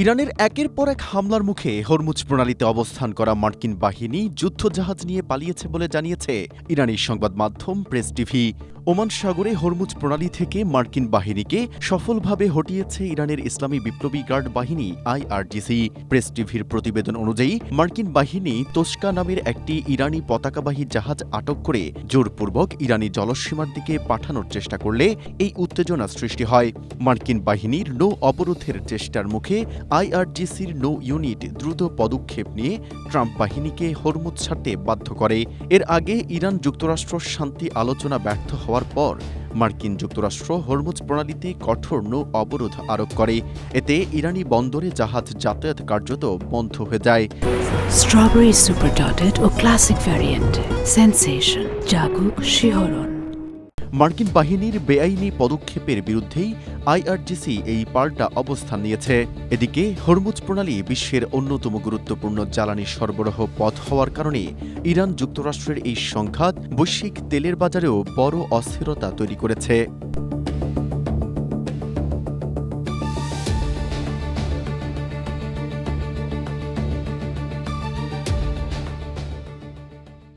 ইরানের একের পর এক হামলার মুখে হরমুজ প্রণালীতে অবস্থান করা মার্কিন বাহিনী যুদ্ধজাহাজ নিয়ে পালিয়েছে বলে জানিয়েছে ইরানি সংবাদ মাধ্যম প্রেস টিভি। ওমান সাগরে হরমুজ প্রণালী থেকে মার্কিন বাহিনীকে সফলভাবে হটিয়েছে ইরানের ইসলামী বিপ্লবী গার্ড বাহিনী আইআরজিসি। প্রেস টিভির প্রতিবেদন অনুযায়ী মার্কিন বাহিনী তোস্কা নামের একটি ইরানি পতাকাবাহী জাহাজ আটক করে জোরপূর্বক ইরানি জলসীমার দিকে পাঠানোর চেষ্টা করলে এই উত্তেজনা সৃষ্টি হয়। মার্কিন বাহিনীর নৌ অবরোধের চেষ্টার মুখে আইআরজিসির নৌ ইউনিট দ্রুত পদক্ষেপ নিয়ে ট্রাম্প বাহিনীকে হরমুজ ছাড়তে বাধ্য করে। এর আগে ইরান যুক্তরাষ্ট্র শান্তি আলোচনা ব্যর্থ হওয়ার পর মার্কিন যুক্তরাষ্ট্র হরমুজ প্রণালীতে কঠোর নৌ অবরোধ আরোপ করে। এতে ইরানি বন্দরে জাহাজ যাতায়াত কার্যত বন্ধ হয়ে যায়। স্ট্রবেরি সুপার ডটেড ও ক্লাসিক ভ্যারিয়েন্টে সেন্সেশন জাগুক শিহরণ। মার্কিন বাহিনীর বেআইনি পদক্ষেপের বিরুদ্ধেই আইআরজিসি এই পাল্টা অবস্থান নিয়েছে। এদিকে হরমুজ প্রণালী বিশ্বের অন্যতম গুরুত্বপূর্ণ জ্বালানি সরবরাহ পথ হওয়ার কারণে ইরান যুক্তরাষ্ট্রের এই সংঘাত বৈশ্বিক তেলের বাজারেও বড় অস্থিরতা তৈরি করেছে।